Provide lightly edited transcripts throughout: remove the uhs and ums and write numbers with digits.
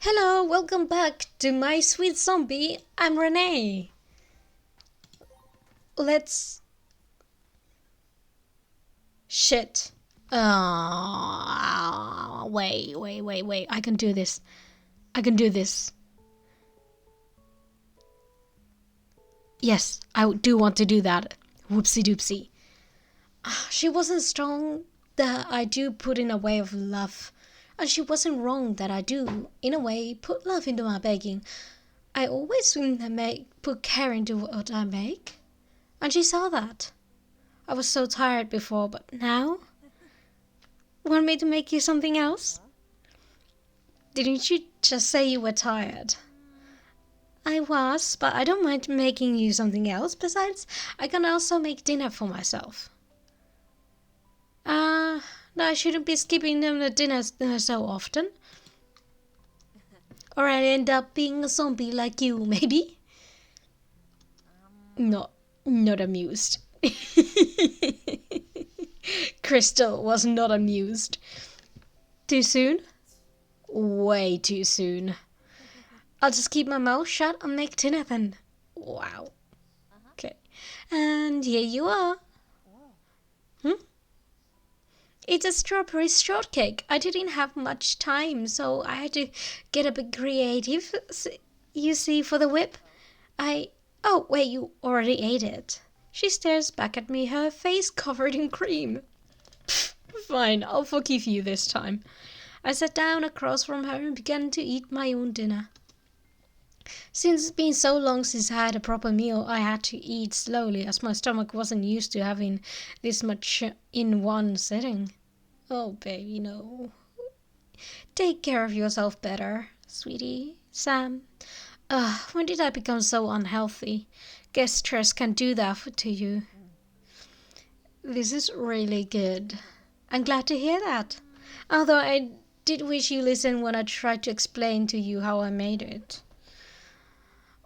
Hello, welcome back to my sweet zombie. I'm Renee. Let's. Shit. Wait. I can do this. I can do this. Yes, I do want to do that. Whoopsie doopsie. She wasn't strong that I do put in a way of love. And she wasn't wrong that I do, in a way, put love into my baking. I always put care into what I make. And she saw that. I was so tired before, but now? Want me to make you something else? Didn't you just say you were tired? I was, but I don't mind making you something else. Besides, I can also make dinner for myself. No, I shouldn't be skipping them the dinner so often. Or I end up being a zombie like you, maybe? Not amused. Krystal was not amused. Too soon? Way too soon. I'll just keep my mouth shut and make dinner then. Wow. Okay. And here you are. It's a strawberry shortcake. I didn't have much time, so I had to get a bit creative. You see, for the whip, Oh, wait, you already ate it. She stares back at me, her face covered in cream. Fine, I'll forgive you this time. I sat down across from her and began to eat my own dinner. Since it's been so long since I had a proper meal, I had to eat slowly as my stomach wasn't used to having this much in one sitting. Oh, baby, no. Take care of yourself better, sweetie. Sam. When did I become so unhealthy? Guess stress can do that to you. This is really good. I'm glad to hear that. Although I did wish you listened when I tried to explain to you how I made it.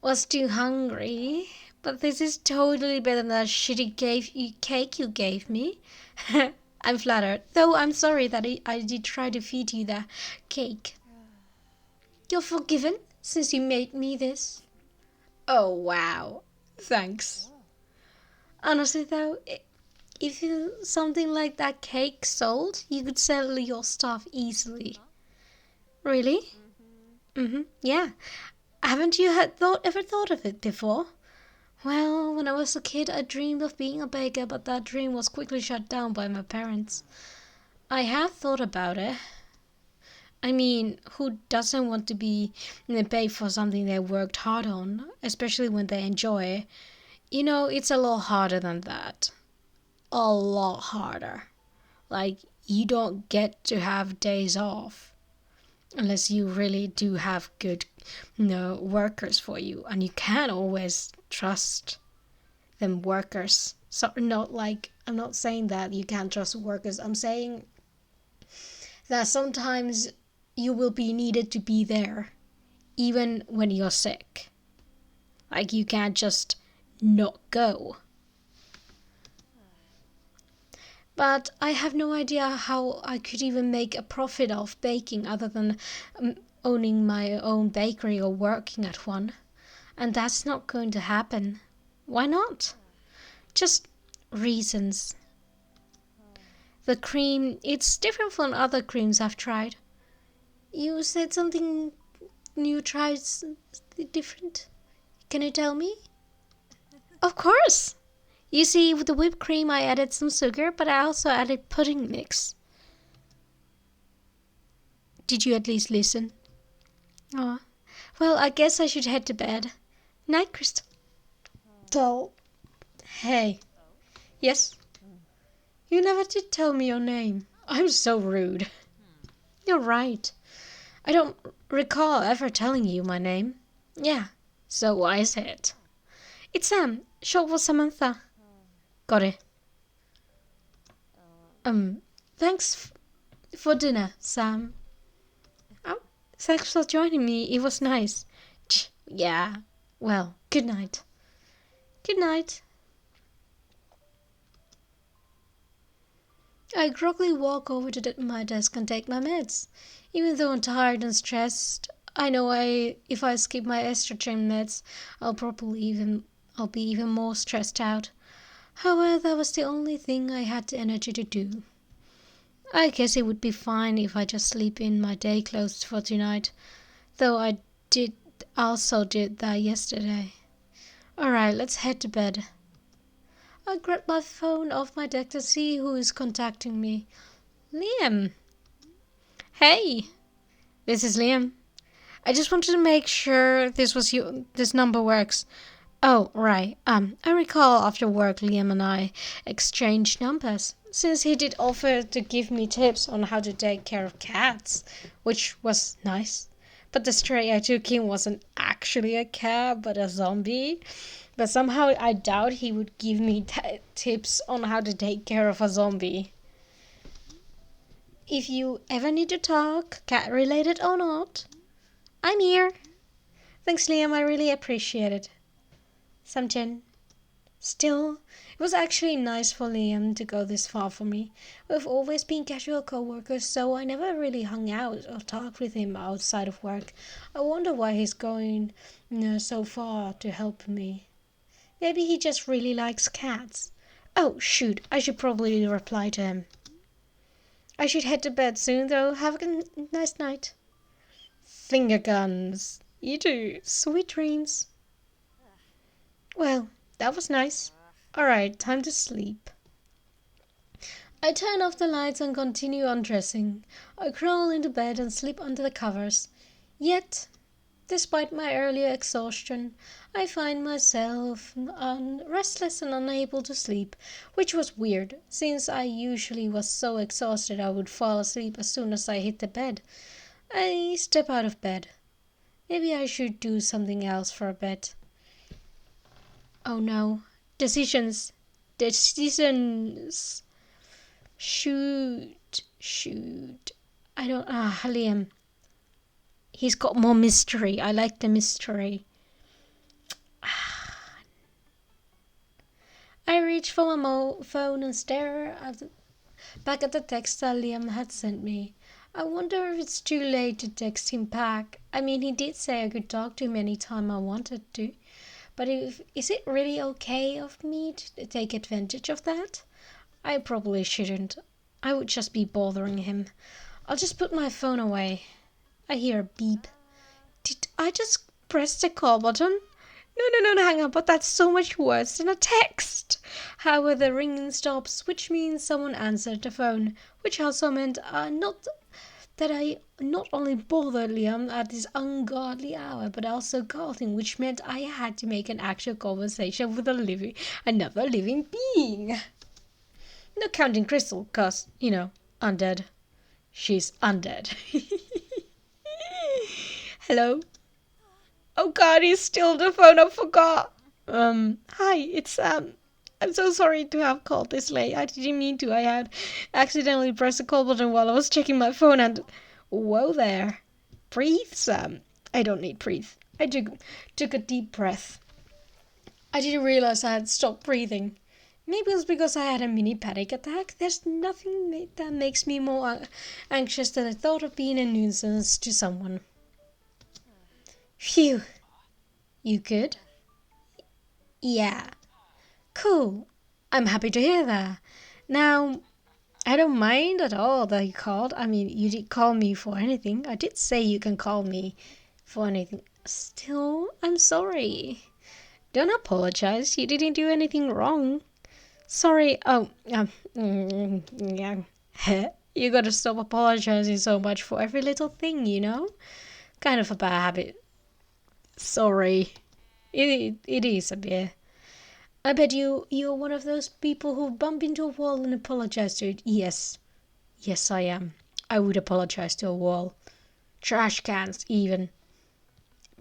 Was too hungry, but this is totally better than that shitty cake you gave me. I'm flattered, though I'm sorry that I did try to feed you that cake. You're forgiven since you made me this. Oh, wow. Thanks. Honestly, though, if something like that cake sold, you could sell your stuff easily. Really? Yeah. Haven't you ever thought of it before? Well, when I was a kid, I dreamed of being a baker, but that dream was quickly shut down by my parents. I have thought about it. I mean, who doesn't want to be paid for something they worked hard on, especially when they enjoy it? You know, it's a lot harder than that. A lot harder. Like, you don't get to have days off unless you really do have good workers for you, and you can't always trust them workers. So I'm not saying that you can't trust workers. I'm saying that sometimes you will be needed to be there even when you're sick. Like, you can't just not go. But I have no idea how I could even make a profit off baking other than owning my own bakery or working at one. And that's not going to happen. Why not? Just reasons. The cream, it's different from other creams I've tried. You said something you tried different. Can you tell me? Of course! You see, with the whipped cream I added some sugar, but I also added pudding mix. Did you at least listen? Oh, well, I guess I should head to bed. Night, Krystal. Doll. Hey. Yes? You never did tell me your name. I'm so rude. You're right. I don't recall ever telling you my name. Yeah, so I said. It's Sam, short for Samantha. Got it. Thanks for dinner, Sam. Oh, thanks for joining me. It was nice. Yeah. Well, good night. Good night. I groggily walk over to my desk and take my meds. Even though I'm tired and stressed, I know if I skip my estrogen meds, I'll probably even I'll be even more stressed out. However, that was the only thing I had the energy to do. I guess it would be fine if I just sleep in my day clothes for tonight, though I did also did that yesterday. Alright, let's head to bed. I grabbed my phone off my deck to see who is contacting me. Liam. Hey, this is Liam. I just wanted to make sure this number works. Oh, right. I recall after work Liam and I exchanged numbers, since he did offer to give me tips on how to take care of cats, which was nice. But the stray I took in wasn't actually a cat, but a zombie. But somehow I doubt he would give me tips on how to take care of a zombie. If you ever need to talk, cat related or not, I'm here. Thanks, Liam. I really appreciate it. Samjin. Still, it was actually nice for Liam to go this far for me. We've always been casual co-workers, so I never really hung out or talked with him outside of work. I wonder why he's going so far to help me. Maybe he just really likes cats. Oh, shoot, I should probably reply to him. I should head to bed soon, though. Have a nice night. Finger guns. You too. Sweet dreams. Well, that was nice. Alright, time to sleep. I turn off the lights and continue undressing. I crawl into bed and sleep under the covers. Yet, despite my earlier exhaustion, I find myself restless and unable to sleep, which was weird, since I usually was so exhausted I would fall asleep as soon as I hit the bed. I step out of bed. Maybe I should do something else for a bit. Oh no. Decisions. Decisions. Shoot. I don't. Liam. He's got more mystery. I like the mystery. I reach for my phone and stare back at the text that Liam had sent me. I wonder if it's too late to text him back. I mean, he did say I could talk to him anytime I wanted to. But is it really okay of me to take advantage of that? I probably shouldn't. I would just be bothering him. I'll just put my phone away. I hear a beep. Did I just press the call button? No, hang on, but that's so much worse than a text. However, the ringing stops, which means someone answered the phone, which also meant that I not only bothered Liam at this ungodly hour, but also called him, which meant I had to make an actual conversation with another living being. Not counting Krystal, cause, undead. She's undead. Hello? Oh god, he's still the phone, I forgot. Hi, it's, I'm so sorry to have called this late. I didn't mean to. I had accidentally pressed the call button while I was checking my phone and... Whoa there. Breathe, Sam. I don't need breathe. I took a deep breath. I didn't realize I had stopped breathing. Maybe it's because I had a mini panic attack. There's nothing that makes me more anxious than the thought of being a nuisance to someone. Phew. You good? Yeah. Cool. I'm happy to hear that. Now, I don't mind at all that you called. I mean, you did call me for anything. I did say you can call me for anything. Still, I'm sorry. Don't apologize. You didn't do anything wrong. Sorry. Oh, yeah. You gotta stop apologizing so much for every little thing, Kind of a bad habit. Sorry. It is a bit. I bet you're one of those people who bump into a wall and apologize to it. Yes. Yes, I am. I would apologize to a wall. Trash cans, even.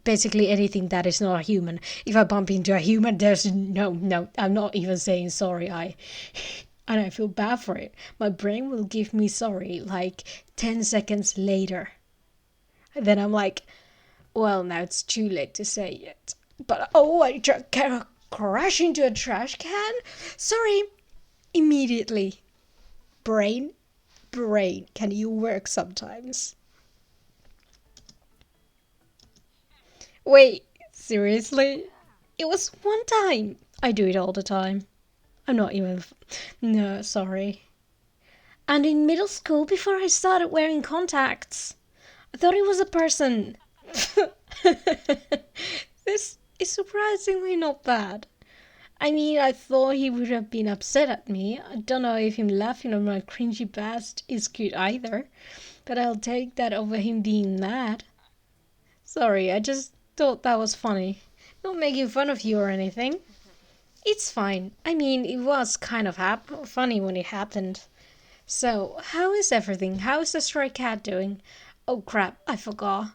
Basically anything that is not a human. If I bump into a human, there's no, I'm not even saying sorry. And I feel bad for it. My brain will give me sorry like 10 seconds later. And then I'm like, well, now it's too late to say it. But, I crash into a trash can? Sorry. Immediately. Brain, can you work sometimes? Wait, seriously? It was one time. I do it all the time. I'm not even. No, sorry. And in middle school, before I started wearing contacts, I thought he was a person. This is surprisingly not bad. I mean, I thought he would have been upset at me. I don't know if him laughing at my cringy past is good either, but I'll take that over him being mad. Sorry, I just thought that was funny. Not making fun of you or anything. It's fine. I mean, it was kind of funny when it happened. So, how is everything? How is the stray cat doing? Oh crap, I forgot.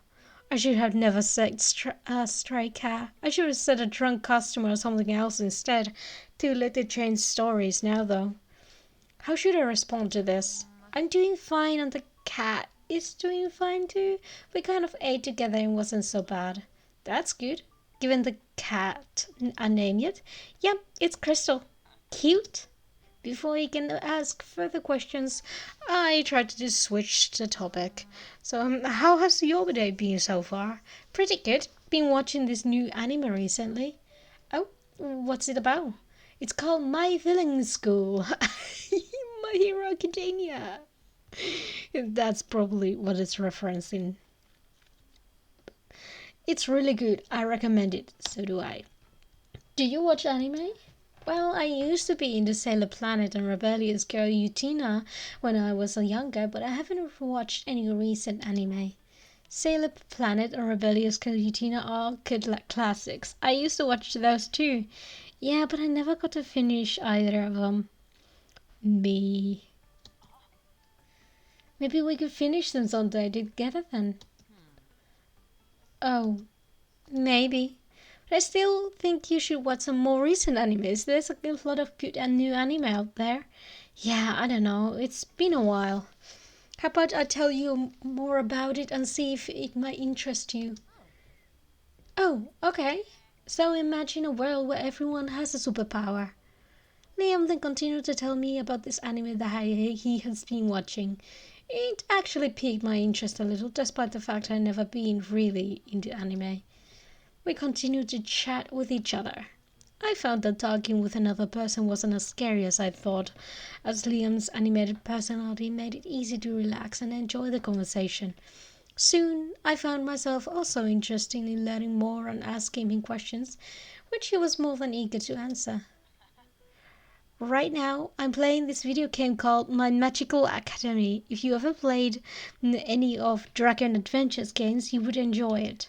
I should have never said stray cat. I should have said a drunk customer or something else instead. Too late to change stories now, though. How should I respond to this? I'm doing fine, and the cat is doing fine too. We kind of ate together and wasn't so bad. That's good. Given the cat a name yet? Yep, it's Krystal. Cute. Before he can ask further questions, I tried to just switch the topic. So, how has your day been so far? Pretty good. Been watching this new anime recently. Oh, what's it about? It's called My Villain School. My Hero Academia. That's probably what it's referencing. It's really good. I recommend it. So do I. Do you watch anime? Well, I used to be into Sailor Planet and Rebellious Girl Utina when I was younger, but I haven't watched any recent anime. Sailor Planet and Rebellious Girl Utina are good classics. I used to watch those too. Yeah, but I never got to finish either of them. Me. Maybe we could finish them someday together then. Oh, maybe. But I still think you should watch some more recent animes. There's a lot of good and new anime out there. Yeah, I don't know. It's been a while. How about I tell you more about it and see if it might interest you? Oh, okay. So imagine a world where everyone has a superpower. Liam then continued to tell me about this anime that he has been watching. It actually piqued my interest a little, despite the fact I'd never been really into anime. We continued to chat with each other. I found that talking with another person wasn't as scary as I thought, as Liam's animated personality made it easy to relax and enjoy the conversation. Soon, I found myself also interested in learning more and asking him questions, which he was more than eager to answer. Right now, I'm playing this video game called My Magical Academy. If you ever played any of Dragon Adventures games, you would enjoy it.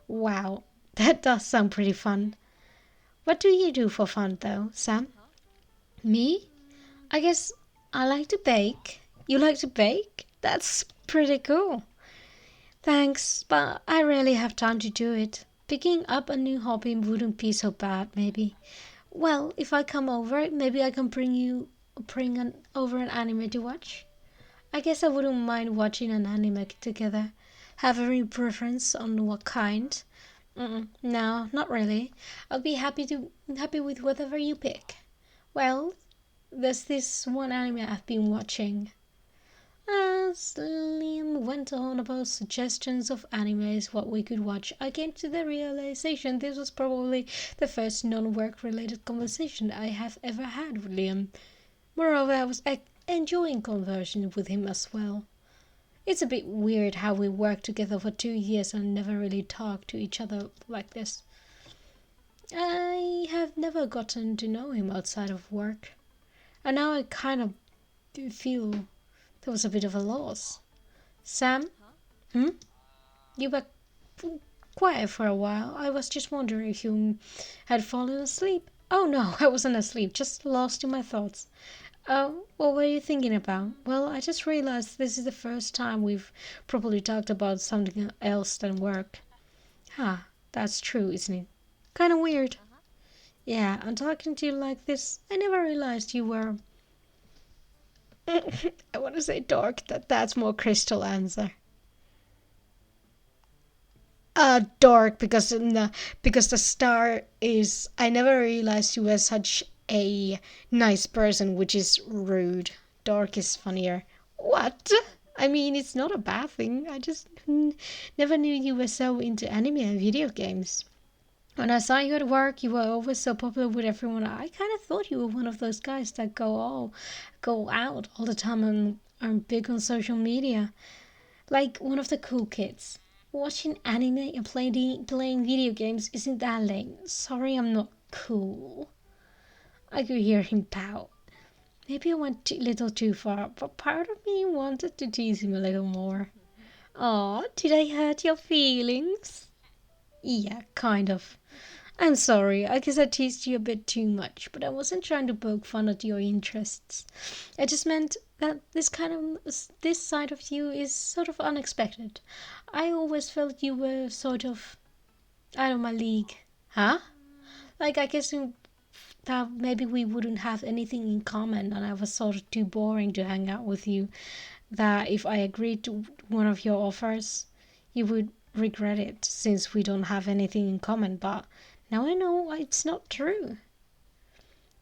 Wow, that does sound pretty fun. What do you do for fun, though, Sam? Me? I guess I like to bake. You like to bake? That's pretty cool. Thanks, but I rarely have time to do it. Picking up a new hobby wouldn't be so bad, maybe. Well, if I come over, maybe I can over an anime to watch. I guess I wouldn't mind watching an anime together. Have any preference on what kind? No, not really. I'll be happy with whatever you pick. Well, there's this one anime I've been watching. As Liam went on about suggestions of animes what we could watch, I came to the realization this was probably the first non-work related conversation I have ever had with Liam. Moreover, I was enjoying conversing with him as well. It's a bit weird how we worked together for 2 years and never really talked to each other like this. I have never gotten to know him outside of work, and now I kind of do feel there was a bit of a loss. Sam? Hmm? You were quiet for a while. I was just wondering if you had fallen asleep. Oh no, I wasn't asleep, just lost in my thoughts. Oh, what were you thinking about? Well, I just realized this is the first time we've probably talked about something else than work. Ah, that's true, isn't it? Kind of weird. Yeah, and talking to you like this, I never realized you were. I want to say dark. That's more Krystal answer. Dark because the star is. I never realized you were such a nice person, which is rude. Dark is funnier. What? I mean, it's not a bad thing. I just never knew you were so into anime and video games. When I saw you at work, you were always so popular with everyone. I kind of thought you were one of those guys that go out all the time and are big on social media, like one of the cool kids. Watching anime and playing video games isn't that lame. Sorry, I'm not cool. I could hear him pout. Maybe I went a little too far, but part of me wanted to tease him a little more. Aw, did I hurt your feelings? Yeah, kind of. I'm sorry, I guess I teased you a bit too much, but I wasn't trying to poke fun at your interests. I just meant that this side of you is sort of unexpected. I always felt you were sort of out of my league. Huh? Like I guess that maybe we wouldn't have anything in common and I was sort of too boring to hang out with you. That if I agreed to one of your offers, you would regret it since we don't have anything in common, but now I know it's not true.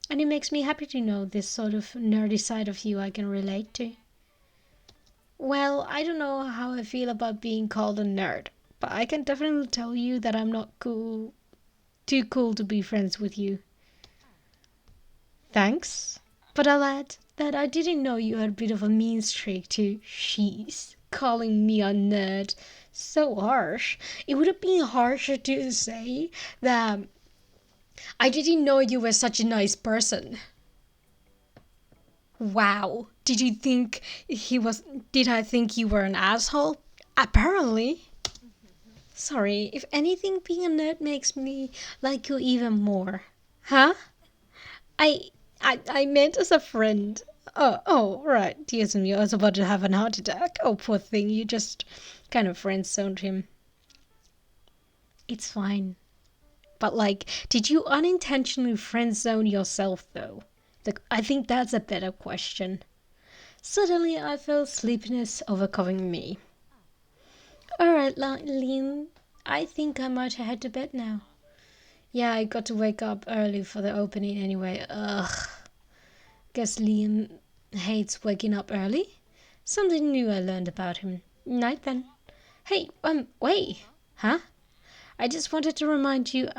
And it makes me happy to know this sort of nerdy side of you I can relate to. Well, I don't know how I feel about being called a nerd, but I can definitely tell you that I'm not too cool to be friends with you. Thanks. But I'll add that I didn't know you had a bit of a mean streak too. She's calling me a nerd. So harsh. It would have been harsher to say that I didn't know you were such a nice person. Wow. Did I think you were an asshole? Apparently. Sorry, if anything, being a nerd makes me like you even more. Huh? I I meant as a friend. Oh, right. Yes, me. I was about to have an heart attack. Oh, poor thing. You just kind of friend zoned him. It's fine. But like, did you unintentionally friend zone yourself though? I think that's a better question. Suddenly, I felt sleepiness overcoming me. All right, Liam. I think I might head to bed now. Yeah, I got to wake up early for the opening anyway. Ugh. Guess Liam hates waking up early. Something new I learned about him. Night then. Hey, wait. Huh? I just wanted to remind you,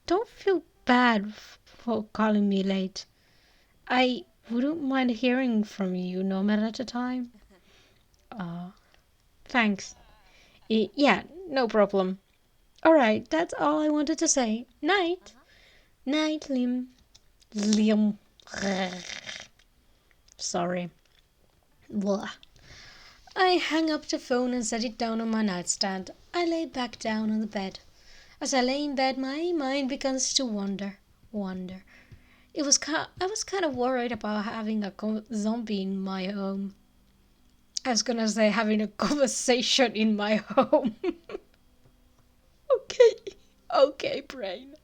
don't feel bad for calling me late. I wouldn't mind hearing from you no matter the time. Uh, thanks. Yeah, no problem. Alright, that's all I wanted to say. Night. Night, Liam. Liam. Sorry. Blah. I hung up the phone and set it down on my nightstand. I lay back down on the bed. As I lay in bed, my mind begins to wander. I was kind of worried about having a zombie in my home. I was gonna say having a conversation in my home. Okay. Okay, brain.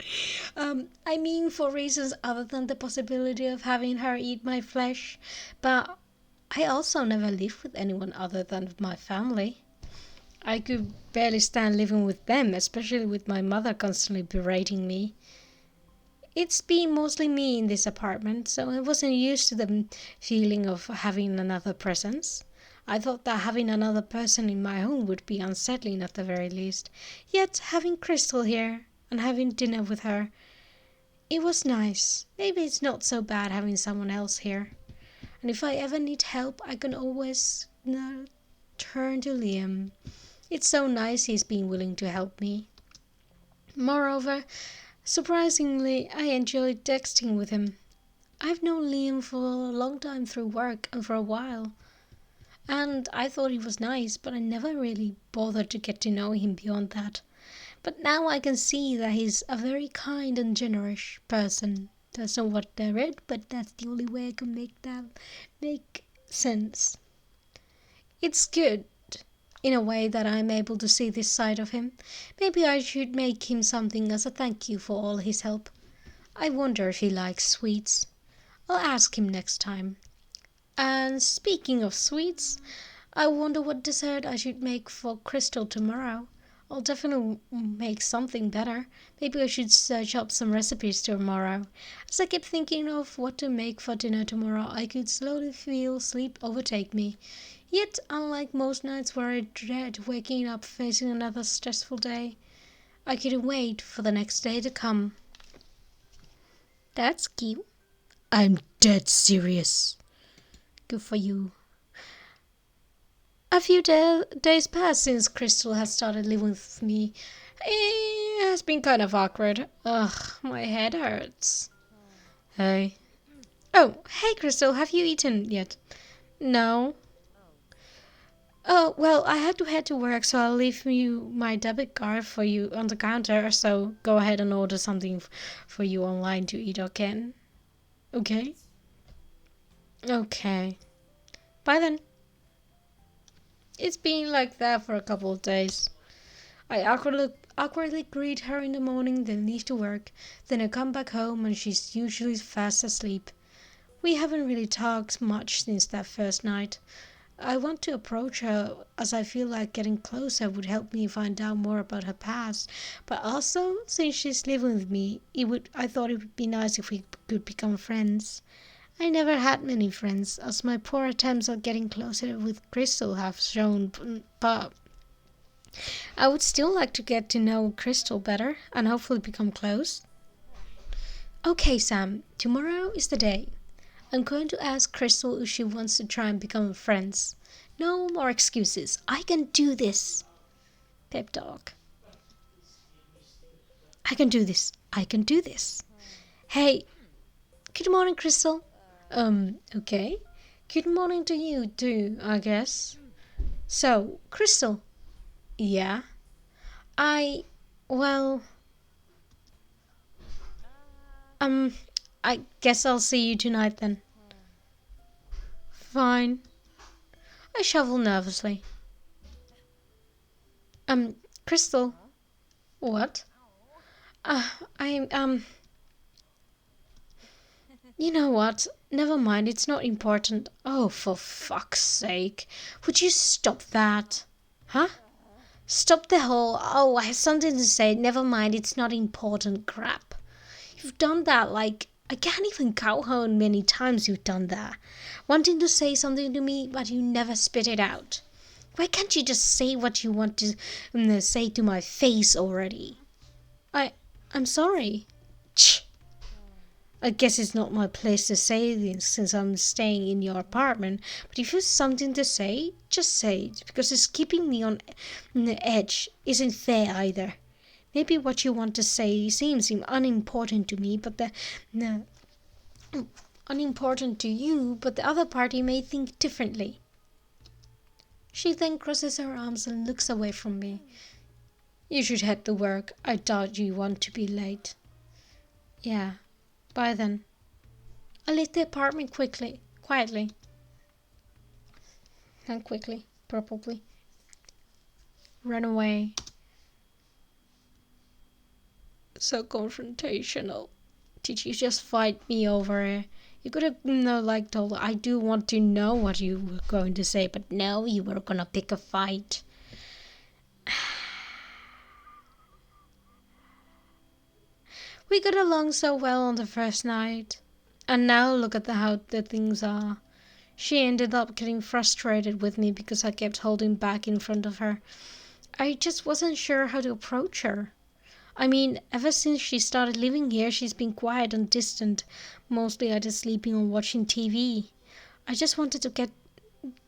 I mean, for reasons other than the possibility of having her eat my flesh, but I also never lived with anyone other than my family. I could barely stand living with them, especially with my mother constantly berating me. It's been mostly me in this apartment, so I wasn't used to the feeling of having another presence. I thought that having another person in my home would be unsettling at the very least. Yet having Krystal here and having dinner with her, it was nice. Maybe it's not so bad having someone else here. And if I ever need help, I can always turn to Liam. It's so nice he's been willing to help me. Moreover, surprisingly, I enjoyed texting with him. I've known Liam for a long time through work and for a while. And I thought he was nice, but I never really bothered to get to know him beyond that. But now I can see that he's a very kind and generous person. That's not what I read, but that's the only way I can make that make sense. It's good, in a way, that I'm able to see this side of him. Maybe I should make him something as a thank you for all his help. I wonder if he likes sweets. I'll ask him next time. And speaking of sweets, I wonder what dessert I should make for Krystal tomorrow. I'll definitely make something better. Maybe I should search up some recipes tomorrow. As I kept thinking of what to make for dinner tomorrow, I could slowly feel sleep overtake me. Yet, unlike most nights where I dread waking up facing another stressful day, I couldn't wait for the next day to come. That's cute. I'm dead serious. Good for you. A few days passed since Krystal has started living with me. It has been kind of awkward. Ugh, my head hurts. Hey. Oh, hey Krystal, have you eaten yet? No. Oh, well, I had to head to work, so I'll leave you my debit card for you on the counter, so go ahead and order something for you online to eat, okay? Okay? Okay. Bye then. It's been like that for a couple of days. I awkwardly greet her in the morning, then leave to work. Then I come back home and she's usually fast asleep. We haven't really talked much since that first night. I want to approach her as I feel like getting closer would help me find out more about her past. But also, since she's living with me, I thought it would be nice if we could become friends. I never had many friends, as my poor attempts at getting closer with Krystal have shown, but I would still like to get to know Krystal better and hopefully become close. Okay, Sam, tomorrow is the day. I'm going to ask Krystal if she wants to try and become friends. No more excuses. I can do this. Pep talk. I can do this. I can do this. Hey, good morning, Krystal. Okay. Good morning to you too, I guess. So, Krystal. Yeah. I, well, um, I guess I'll see you tonight then. Fine. I shuffle nervously. Krystal. What? Uh, I, um, you know what? Never mind, it's not important. Oh, for fuck's sake. Would you stop that? Huh? Stop the whole, oh, I have something to say, never mind, it's not important crap. You've done that like, I can't even count how many times you've done that. Wanting to say something to me, but you never spit it out. Why can't you just say what you want to say to my face already? I'm sorry. I guess it's not my place to say this since I'm staying in your apartment, but if you have something to say, just say it, because it's keeping me on the edge isn't fair either. Maybe what you want to say seems unimportant to me, but the unimportant to you, but the other party may think differently. She then crosses her arms and looks away from me. You should head to work. I doubt you want to be late. Yeah. Bye then. I leave the apartment quietly, and quickly, probably. Run away. So confrontational. Did you just fight me over it? You could have, told her, I do want to know what you were going to say, but no, you were gonna pick a fight. We got along so well on the first night. And now look at how the things are. She ended up getting frustrated with me because I kept holding back in front of her. I just wasn't sure how to approach her. I mean, ever since she started living here, she's been quiet and distant, mostly either sleeping or watching TV. I just wanted to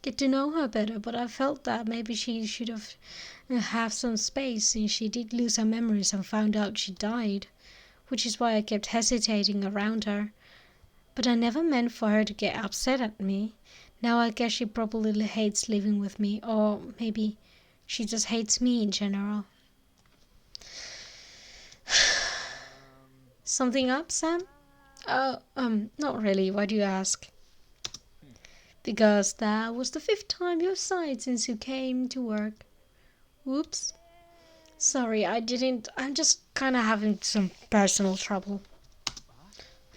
get to know her better, but I felt that maybe she should have some space since she did lose her memories and found out she died, which is why I kept hesitating around her. But I never meant for her to get upset at me. Now I guess she probably hates living with me, or maybe she just hates me in general. Something up, Sam? Not really. Why do you ask? Because that was the 5th time you've sighed since you came to work. Whoops. Sorry, I didn't. I'm just kinda having some personal trouble.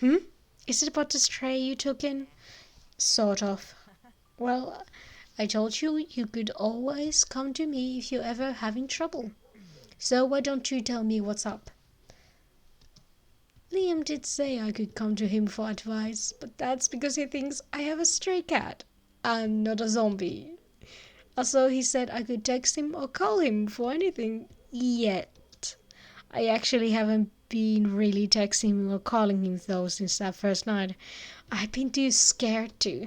Is it about the stray you took in? Sort of. Well, I told you you could always come to me if you're ever having trouble. So why don't you tell me what's up? Liam did say I could come to him for advice, but that's because he thinks I have a stray cat. I'm not a zombie. Also, he said I could text him or call him for anything yet. I actually haven't been really texting him or calling him though since that first night. I've been too scared to.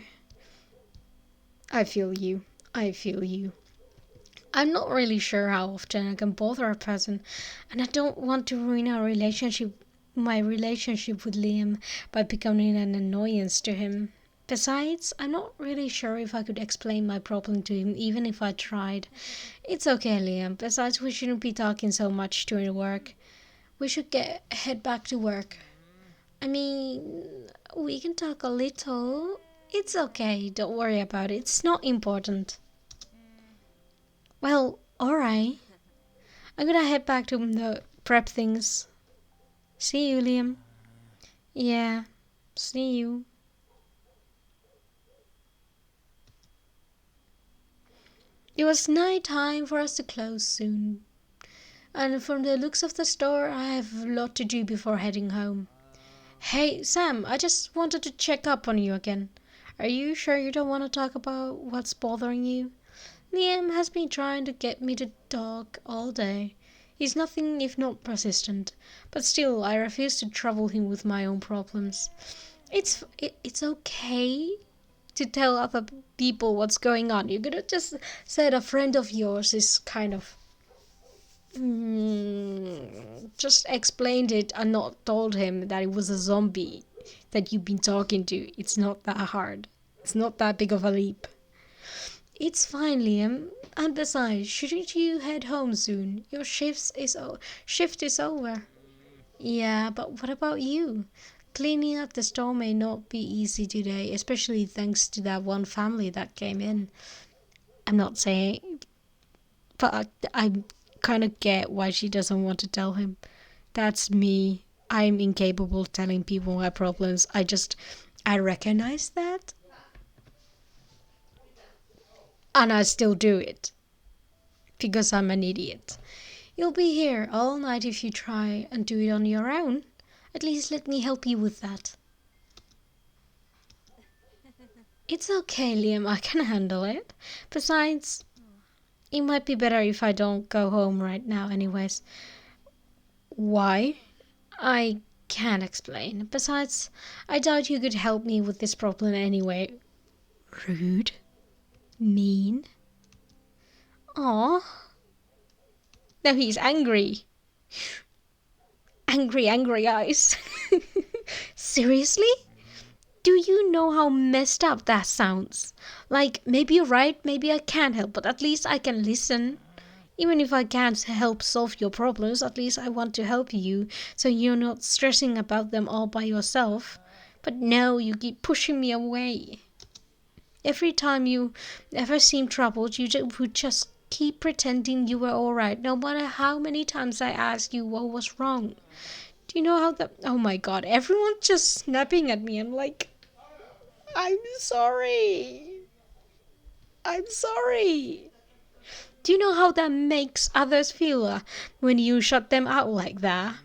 I feel you. I feel you. I'm not really sure how often I can bother a person, and I don't want to ruin my relationship with Liam, by becoming an annoyance to him. Besides, I'm not really sure if I could explain my problem to him even if I tried. It's okay, Liam. Besides, we shouldn't be talking so much during work. We should head back to work. I mean, we can talk a little. It's okay. Don't worry about it. It's not important. Well, alright. I'm gonna head back to the prep things. See you, Liam. Yeah, see you. It was night time for us to close soon. And from the looks of the store, I have a lot to do before heading home. Hey, Sam, I just wanted to check up on you again. Are you sure you don't want to talk about what's bothering you? Liam has been trying to get me to talk all day. He's nothing if not persistent, but still I refuse to trouble him with my own problems. It's okay to tell other people what's going on. You could have just said a friend of yours is kind of just explained it and not told him that it was a zombie that you've been talking to. It's not that hard. It's not that big of a leap. It's fine, Liam. And besides, shouldn't you head home soon? Your shift is over. Yeah, but what about you? Cleaning up the store may not be easy today, especially thanks to that one family that came in. I'm not saying, but I kind of get why she doesn't want to tell him. That's me. I'm incapable of telling people my problems. I recognize that, and I still do it because I'm an idiot. You'll be here all night if you try and do it on your own. At least let me help you with that. It's okay, Liam. I can handle it. Besides, it might be better if I don't go home right now, anyways. Why? I can't explain. Besides, I doubt you could help me with this problem anyway. Rude. Mean. Aw. Now he's angry. Angry eyes. Seriously? Do you know how messed up that sounds? Like, maybe you're right, maybe I can't help, but at least I can listen. Even if I can't help solve your problems, at least I want to help you, so you're not stressing about them all by yourself. But no, you keep pushing me away. Every time you ever seem troubled, would just keep pretending you were alright, no matter how many times I asked you what was wrong. Do you know how that... Oh my god, everyone's just snapping at me. I'm like, I'm sorry. I'm sorry. Do you know how that makes others feel when you shut them out like that?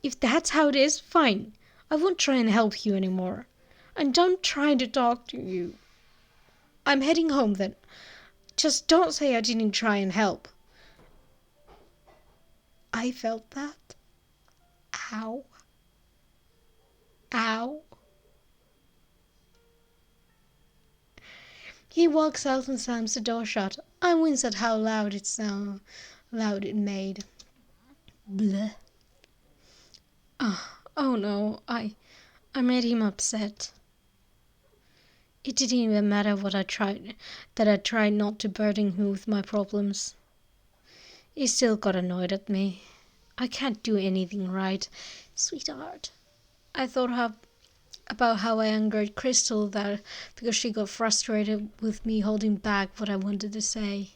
If that's how it is, fine. I won't try and help you anymore. And don't try to talk to you. I'm heading home then. Just don't say I didn't try and help. I felt that. Ow. Ow. He walks out and slams the door shut. I wince at how loud it made. Bleh. Oh no, I made him upset. It didn't even matter that I tried not to burden him with my problems. He still got annoyed at me. I can't do anything right, sweetheart. I thought about how I angered Krystal that because she got frustrated with me holding back what I wanted to say.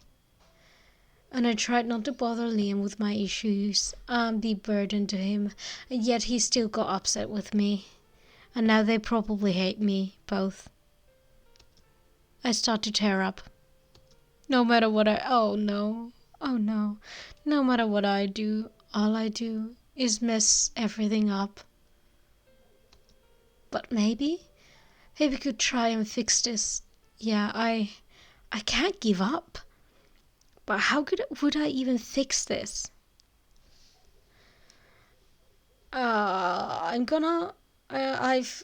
And I tried not to bother Liam with my issues and be burden to him, and yet he still got upset with me. And now they probably hate me, both. I start to tear up. No matter what oh no, no matter what I do, all I do is mess everything up. But maybe we could try and fix this. Yeah, I I can't give up. But how would I even fix this? I'm gonna. I've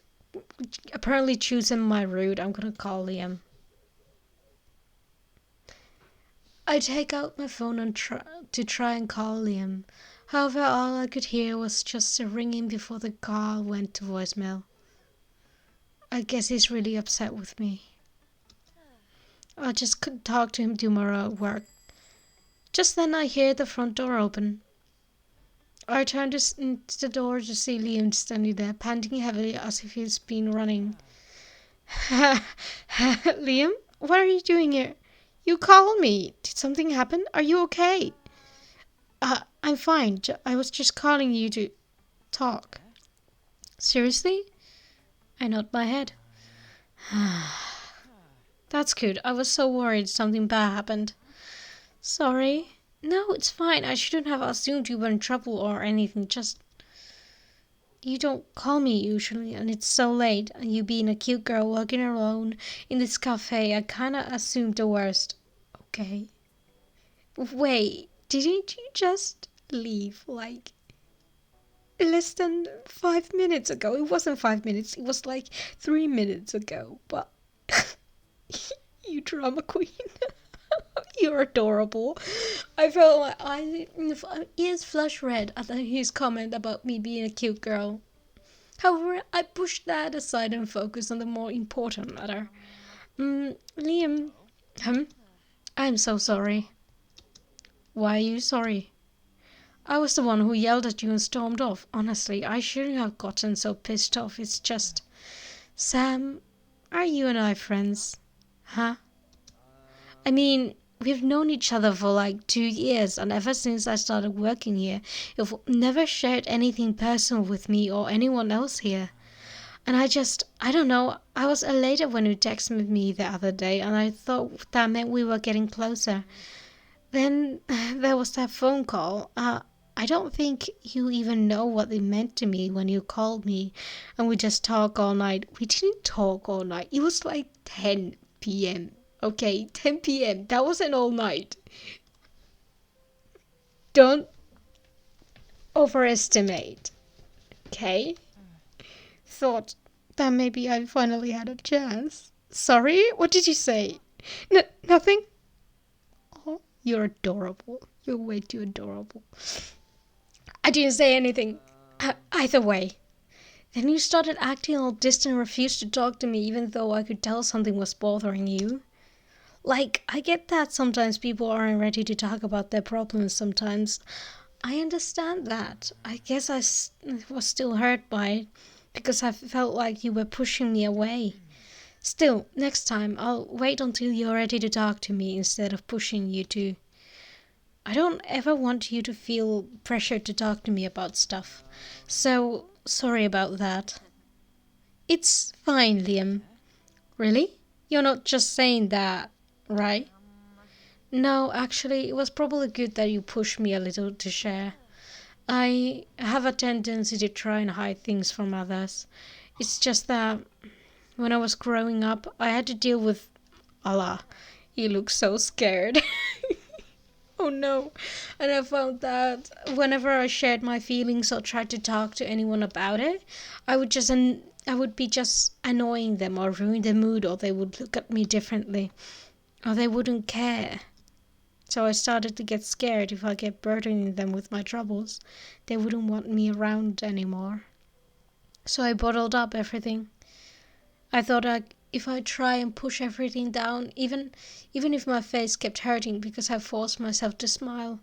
apparently chosen my route. I'm gonna call Liam. I take out my phone and try and call Liam. However, all I could hear was just a ringing before the call went to voicemail. I guess he's really upset with me. I just couldn't talk to him tomorrow at work. Just then I hear the front door open. I turn to the door to see Liam standing there, panting heavily as if he's been running. Liam, what are you doing here? You called me. Did something happen? Are you okay? I'm fine. I was just calling you to talk. Seriously? I nod my head. That's good. I was so worried something bad happened. Sorry. No, it's fine. I shouldn't have assumed you were in trouble or anything. Just, you don't call me usually, and it's so late, and you being a cute girl walking alone in this cafe, I kinda assumed the worst. Okay. Wait, didn't you just leave, like, less than 5 minutes ago? It wasn't 5 minutes, it was like 3 minutes ago, but you drama queen. You're adorable. I felt my ears flush red at his comment about me being a cute girl. However, I pushed that aside and focused on the more important matter. Liam, I'm so sorry. Why are you sorry? I was the one who yelled at you and stormed off. Honestly, I shouldn't have gotten so pissed off. It's just... Sam, are you and I friends? Huh? I mean, we've known each other for like 2 years, and ever since I started working here, you've never shared anything personal with me or anyone else here. And I don't know, I was elated when you texted me the other day, and I thought that meant we were getting closer. Then there was that phone call. I don't think you even know what it meant to me when you called me and we just talked all night. We didn't talk all night. It was like 10 p.m. Okay, 10 p.m. That wasn't all night. Don't overestimate. Okay? Thought that maybe I finally had a chance. Sorry? What did you say? Nothing? Oh, you're adorable. You're way too adorable. I didn't say anything. Either way. Then you started acting all distant and refused to talk to me even though I could tell something was bothering you. Like, I get that sometimes people aren't ready to talk about their problems sometimes. I understand that. I guess I was still hurt by it because I felt like you were pushing me away. Still, next time I'll wait until you're ready to talk to me instead of pushing you to. I don't ever want you to feel pressured to talk to me about stuff. So, sorry about that. It's fine, Liam. Really? You're not just saying that, right? No, actually, it was probably good that you pushed me a little to share. I have a tendency to try and hide things from others. It's just that when I was growing up, I had to deal with Allah. You look so scared. Oh no. And I found that whenever I shared my feelings or tried to talk to anyone about it, I would be just annoying them or ruin their mood, or they would look at me differently, or they wouldn't care. So I started to get scared if I kept burdening them with my troubles, they wouldn't want me around anymore. So I bottled up everything. I thought if I try and push everything down, even if my face kept hurting because I forced myself to smile,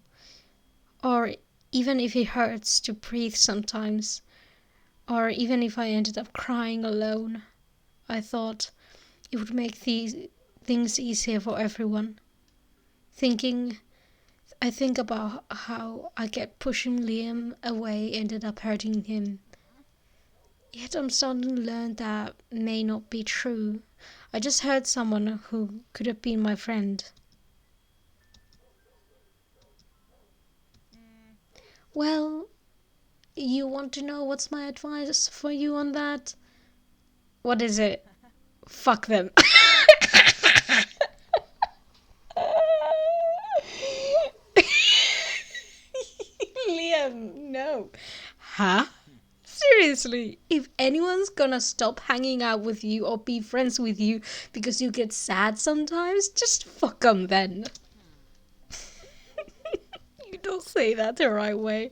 or even if it hurts to breathe sometimes, or even if I ended up crying alone, I thought it would make these things easier for everyone. I think about how I kept pushing Liam away, ended up hurting him. Yet I'm starting to learn that may not be true. I just hurt someone who could have been my friend. Well, you want to know what's my advice for you on that? What is it? Fuck them. No. Huh? Seriously, if anyone's gonna stop hanging out with you or be friends with you because you get sad sometimes, just fuck 'em then. You don't say that the right way.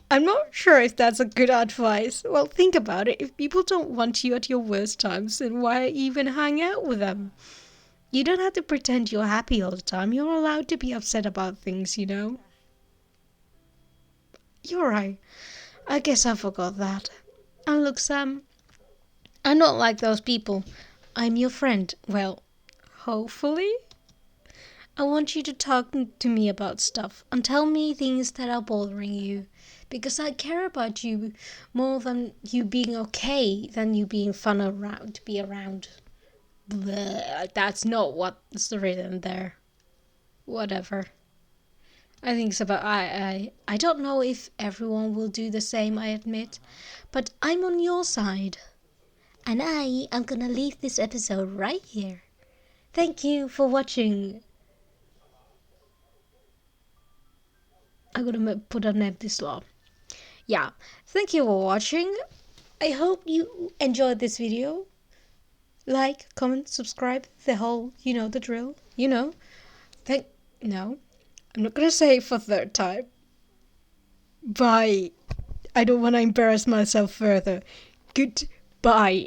I'm not sure if that's a good advice. Well, think about it. If people don't want you at your worst times, then why even hang out with them? You don't have to pretend you're happy all the time. You're allowed to be upset about things, you know? You're right. I guess I forgot that. And look, Sam, I'm not like those people. I'm your friend. Well, hopefully. I want you to talk to me about stuff and tell me things that are bothering you. Because I care about you more than you being okay, than you being fun around, to be around. Bleh, that's not what's written there. Whatever. I think it's about I don't know if everyone will do the same, I admit, but I'm on your side. And I am gonna leave this episode right here. Thank you for watching. I'm gonna put an empty slot. Yeah, thank you for watching. I hope you enjoyed this video. Like, comment, subscribe, the whole, you know the drill. You know. No, I'm not gonna say it for third time. Bye. I don't want to embarrass myself further. Goodbye.